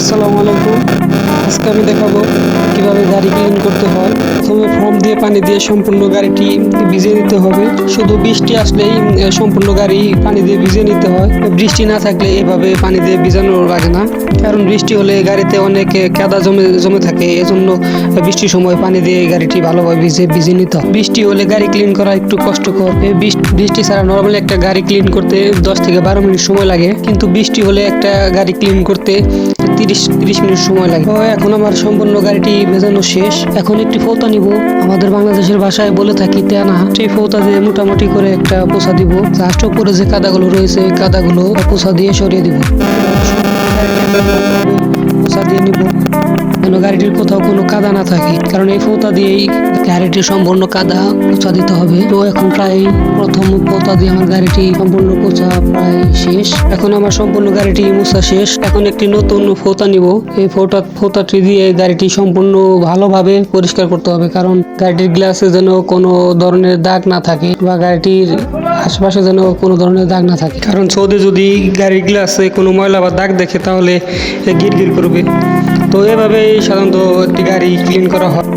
আসসালামু আলাইকুম। আজকে আমি দেখাবো কিভাবে গাড়ি ক্লিন করতে হয়। প্রথমে ফোম দিয়ে পানি দিয়ে সম্পূর্ণ গাড়িটি ভিজিয়ে নিতে হবে। শুধু বৃষ্টি আসলেই সম্পূর্ণ গাড়ি পানি দিয়ে ভিজিয়ে নিতে হয়। বৃষ্টি না থাকলে এভাবে পানি দিয়ে ভিজানো লাগে না, কারণ বৃষ্টি হলে গাড়িতে অনেক কাদা জমে থাকে। এজন্য বৃষ্টির সময় পানি দিয়ে গাড়িটি ভালোভাবে ভিজিয়ে নিতে হয়। বৃষ্টি হলে গাড়ি ক্লিন করা একটু কষ্টকর। বৃষ্টি ছাড়া নর্মালি একটা গাড়ি ক্লিন করতে 10 থেকে 12 মিনিট সময় লাগে, কিন্তু বৃষ্টি হলে একটা গাড়ি ক্লিন করতে 30 মিনিট সময় লাগে। তো এখন আমার সম্পূর্ণ গাড়িটি ভেজানো শেষ। এখন একটি ফৌতা নিব, আমাদের বাংলাদেশের ভাষায় বলে থাকি তেনা। সেই ফৌতা দিয়ে মোটামুটি করে একটা পোছা দিব। জাস্ট উপরে যে কাদাগুলো রয়েছে ওই কাদাগুলো পোছা দিয়ে সরিয়ে দিব। পোছা দিয়ে নিব যেন গাড়িটির কোথাও কোনো কাদা না থাকে, কারণ এই ফৌতা দিয়েই গাড়িটির সম্পূর্ণ কাদা পোছা দিতে হবে। তো এখন প্রায় প্রথম ফৌতা দিয়ে আমার গাড়িটি সম্পূর্ণ পোছা প্রায় শেষ। এখন আমার সম্পূর্ণ গাড়িটি মোছা শেষ। এখন একটি নতুন ফৌতা নিব। এই ফৌতাটি দিয়ে গাড়িটি সম্পূর্ণ ভালোভাবে পরিষ্কার করতে হবে, কারণ গাড়িটির গ্লাসে যেন কোনো ধরনের দাগ না থাকে বা গাড়িটির আশেপাশে যেন কোনো ধরনের দাগ না থাকে, কারণ সৌদি যদি গাড়ির গ্লাসে কোনো ময়লা বা দাগ দেখে তাহলে গিরগির করবে। তো এভাবেই সাধারণত একটি গাড়ি ক্লিন করা হয়।